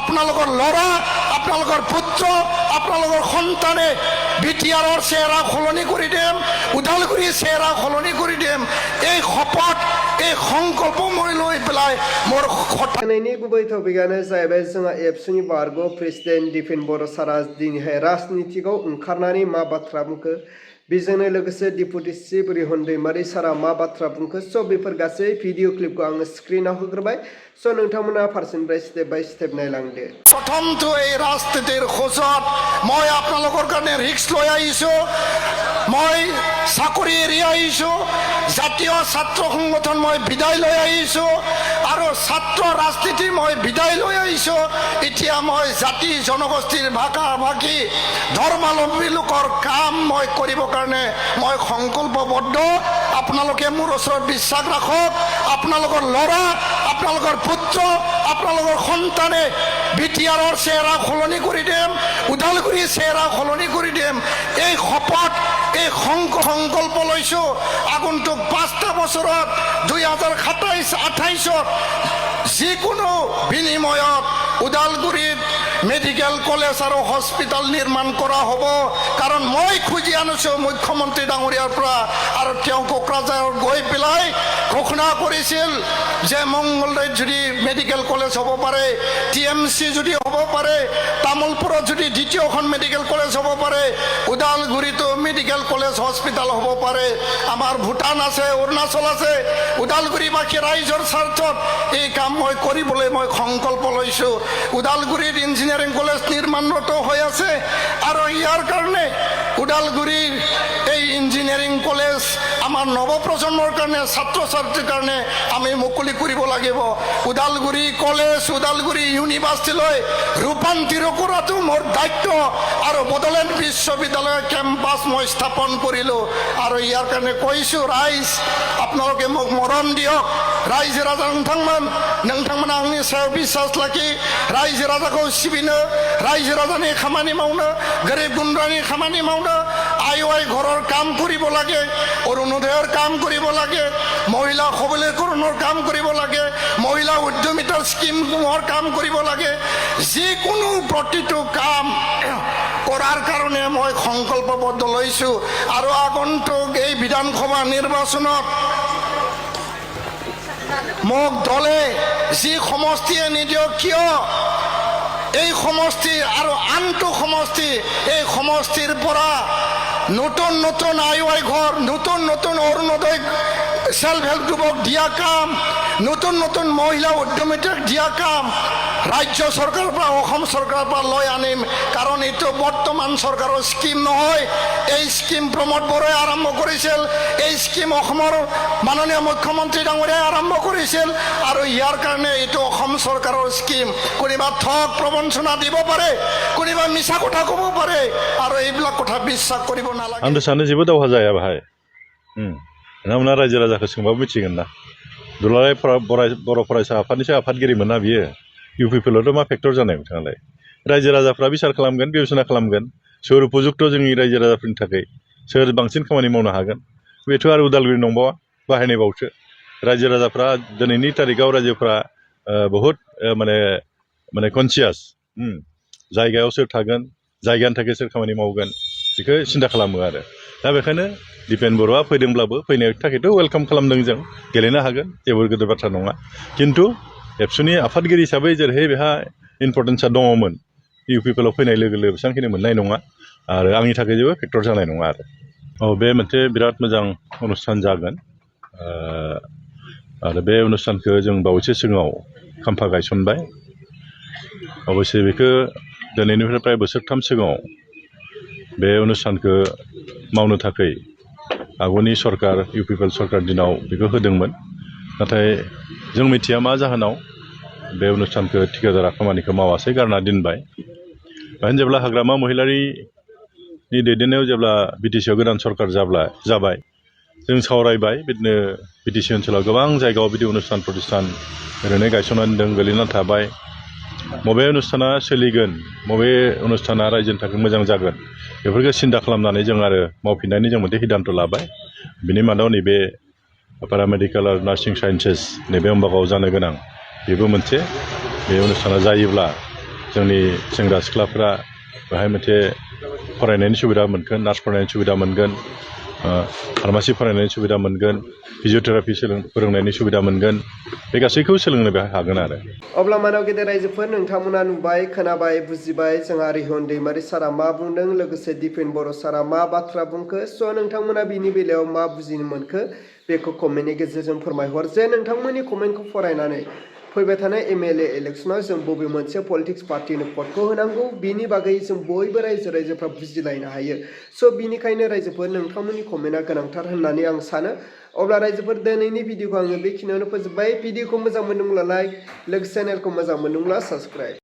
আপোনালোকৰ ল'ৰা আপোনালোকৰ পুত্ৰ আপোনালোকৰ সন্তানে বিটিআৰৰ চেহেৰা সলনি কৰি দিম ওদালগুৰিৰ চেহেৰা সলনি কৰি দিম এই শপত এই সংকল্প মই লৈ পেলাই মোৰ नि गुबै टपिकआनो जाहैबाय जोंहा एबसुनि बारग' प्रेसिडेन्ट दिपेन बर' सारा दिनैहाय राजनितिकआव ओंखारनानै मा बाथ्रा बुंखो बेजोंनो लोगोसे डिपुटि चिफ रिहन दैमारि सारा मा बाथ्रा बुंखो स' बेफोर गासै भिडिअ क्लिपखौ आङो स्क्रिनाव होग्रोबाय स' नोंथांमोना फारसेनिफ्राय स्टेप बाय स्टेप नायलांदो প্ৰথমটো এই ৰাজনীতিৰ খোজত মই আপোনালোকৰ কাৰণে ৰিস্ক লৈ আহিছোঁ মই চাকৰি এৰি আহিছোঁ জাতীয় ছাত্ৰ সংগঠন মই বিদায় লৈ আহিছোঁ আৰু ছাত্ৰ ৰাজনীতি মই বিদায় লৈ আহিছোঁ এতিয়া মই জাতি জনগোষ্ঠীৰ ভাষা ভাষী ধৰ্মাৱলম্বী লোকৰ কাম মই কৰিবৰ কাৰণে মই সংকল্পবদ্ধ আপোনালোকে মোৰ ওচৰত বিশ্বাস ৰাখক আপোনালোকৰ ল'ৰা আপোনালোকৰ পুত্ৰ আপোনালোকৰ সন্তানে বিটিআৰৰ চেহেৰা সলনি কৰি দিম ওদালগুৰিৰ চেহেৰা সলনি কৰি দিম এই শপত এই সংকল্প লৈছোঁ আগন্তুক 5টা বছৰত 2027-28ত যিকোনো বিনিময়ত ওদালগুৰিত মেডিকেল কলেজ আৰু হস্পিটেল নিৰ্মাণ কৰা হ'ব কাৰণ মই খুজি আনিছোঁ মুখ্যমন্ত্ৰী ডাঙৰীয়াৰ পৰা আৰু তেওঁ কোকৰাঝাৰত গৈ পেলাই ঘোষণা কৰিছিল যে মংগলদৈত যদি মেডিকেল কলেজ হ'ব পাৰে টিএমচি যদি হ'ব পাৰে তামোলপুৰত যদি দ্বিতীয়খন মেডিকেল কলেজ হ'ব পাৰে ওদালগুৰিতো মেডিকেল কলেজ হস্পিটেল হ'ব পাৰে আমাৰ ভূটান আছে অৰুণাচল আছে ওদালগুৰিবাসী ৰাইজৰ স্বাৰ্থত এই কাম মই কৰিবলৈ মই সংকল্প লৈছোঁ ওদালগুৰিৰ ইঞ্জিনিয়াৰিং কলেজ নিৰ্মাণৰত হৈ আছে আৰু ইয়াৰ কাৰণে ওদালগুৰিৰ এই ইঞ্জিনিয়াৰিং কলেজ আমাৰ নৱপ্ৰজন্মৰ কাৰণে ছাত্ৰ ছাত্ৰীৰ কাৰণে আমি মুকলি কৰিব লাগিব ওদালগুৰি কলেজ ওদালগুৰি ইউনিভাৰ্চিটিলৈ ৰূপান্তৰ কৰাটো মোৰ দায়িত্ব আৰু বড়োলেণ্ড বিশ্ববিদ্যালয়ৰ কেম্পাছ মই স্থাপন কৰিলোঁ আৰু ইয়াৰ কাৰণে কৈছোঁ ৰাইজ আপোনালোকে মোক মৰম দিয়ক ৰাইজে ৰাজা नोंथांमोना आंनि सायाव बिसास लाखि रायजो राजाखौ सिबिनो रायजो राजानि खामानि मावनो गोरिब गुन्द्रानि खामानि मावनो आइ घৰৰ কাম কৰিব লাগে অৰুণোদয়ৰ কাম কৰিব লাগে মহিলা সবলীকৰণৰ কাম কৰিব লাগে মহিলা উদ্যমিতাৰ স্কিমৰ কাম কৰিব লাগে যিকোনো প্ৰতিটো কাম কৰাৰ কাৰণে মই সংকল্পবদ্ধ লৈছোঁ আৰু আগন্তুক এই বিধানসভা নিৰ্বাচনত মোক দলে যি সমষ্টিয়ে নিদিয়ক কিয় এই সমষ্টি আৰু আনটো সমষ্টি এই সমষ্টিৰ পৰা নতুন নতুন আই ঘৰ নতুন নতুন অৰুণোদয় সেলফ হেল্প গ্ৰুপক দিয়া কাম নতুন নতুন মহিলা উদ্যমিতাক দিয়া কাম ৰাজ্য চৰকাৰৰ পৰা অসম চৰকাৰৰ পৰা লৈ আনিম কাৰণ এইটো বৰ্তমান চৰকাৰৰ স্কিম নহয় এই স্কিম প্ৰমোদ বৰাই আৰম্ভ কৰিছিল এই স্কিম অসমৰ মাননীয় মুখ্যমন্ত্ৰী ডাঙৰীয়াই আৰম্ভ কৰিছিল আৰু ইয়াৰ কাৰণে এইটো অসম চৰকাৰৰ স্কিম কোনোবা ঠগ প্ৰবঞ্চনা দিব পাৰে কোনোবা মিছা কথা ক'ব পাৰে আৰু এইবিলাক কথা বিশ্বাস কৰিব নালাগে आंथ' सानो जेबो दावहा जाया बाहाय नोंथांमोना रायजो राजाखौ सोंबाबो मिथिगोन ना दुलाराय बर' फरायसा आफादनिसो आफादगिरिमोन ना बियो इउपिपिएलआवथ' मा फेक्टर जानाय बिथाङालाय रायजो राजाफ्रा बिसार खालामगोन बिबेचना खालामगोन सोर उपयुक्त जोंनि रायजो राजाफोरनि थाखाय सोर बांसिन खामानि मावनो हागोन बेथ' आरो उदालगुरि नंबावा बाहायनायबावसो रायजो राजाफ्रा दिनैनि तारिखाव रायजोफ्रा बहुद माने कनसियास जायगायाव सोर थागोन जायगानि थाखाय सोर खामानि मावगोन बेखौ सिन्था खालामो आरो दा बेखायनो दिपेन बर'आ फैदोंब्लाबो फैनायनि थाखायथ' वेलकाम खालामदों जों गेलेनो हागोन जेबो गिदिर बाथ्रा नङा खिन्थु एबसुनि आफादगिरि हिसाबै जेरैहाय बेहा इम्पर्टेन्सा दङमोन इउपिपिएलआव फैनाय लोगो लोगो बेसेबांखिनि मोननाय नङा आरो आंनि थाखाय जेबो फेक्टर जानाय नङा आरो बे मोनसे बिराद मोजां अनुष्ठान जागोन आरो बे अनुष्ठानखौ जों बावैसो सिगाङाव खाम्फा गायसनबाय अबयसे बेखौ दिनैनिफ्राय प्राय बोसोरथाम सिगाङाव बे अनुष्ठानखौ मावनो थाखाय आगुनि सरकार इउपिपिएल सरकार दिनाव बेखौ होदोंमोन नाथाय जों मिथिया मा जाहोनाव बे अनुष्ठानखौ ठिकादारा खामानिखौ मावासै गारना दोनबाय बेखायनो जेब्ला हाग्रामा महिलारिनि दैदेननायाव जेब्ला बिटिसिआव गोदान सरकार जाबाय जों सावरायबाय बिदिनो बिटिसि ओनसोलाव गोबां जायगायाव बिदि अनुष्ठान प्रतिष्ठान ओरैनो गायसननानै दं गोलैना थाबाय बबे अनुष्ठाना सोलिगोन बबे अनुष्ठाना रायजोनि थाखाय मोजां जागोन बेफोरखौ सिन्था खालामनानै जों आरो मावफिननायनि जों मोनसे सिद्धान्त लाबाय बिनि मादाव नैबे पेरामेडिकेल आरो नार्सिं साइन्सेस नैबे अम्बागाव जानो गोनां बेबो मोनसे बे अनुष्ठाना जायोब्ला जोंनि सेंग्रा सिख्लाफ्रा बेहाय मोनसे फरायनायनि सुबिदा मोनगोन नार्स फरायनायनि सुबिदा मोनगोन फार्मासि फरायनायनि सुबिदा मोनगोन फिजिअथेरापि फोरोंनायनि सुबिदा मोनगोन बे गासैखौबो सोलोंनो बेहाय हागोन आरो अब्ला मानाव गेदेर रायजोफोर नोंथांमोना नुबाय खोनाबाय बुजिबाय जोंहा रिहन दैमारि सारा मा बुंदों लोगोसे दिपेन बर' सारा मा बाथ्रा बुंखो स' नोंथांमोना बिनि बेलायाव मा बुजिनो मोनखो बेखौ कमेन्टनि गेजेरजों फोरमायहर जे नोंथांमोननि कमेन्टखौ फरायनानै फैबाय थानाय MLA इलेक्सनाव जों बबे मोनसे पलिटिक्स पार्टिनो भटखौ होनांगौ बिनि बागै जों बयबो रायजोफ्रा बुजिलायनो हायो स' बिनिखायनो रायजोफोर नोंथांमोननि कमेन्टआ गोनांथार होननानै आं सानो अब्ला रायजोफोर दिनैनि भिडिअखौ आङो बेखिनियावनो फोजोबबाय भिडिअखौ मोजां मोनदोंब्ला लाइक लोगोसे चेनेलखौ मोजां मोनदोंब्ला साबस्क्राइब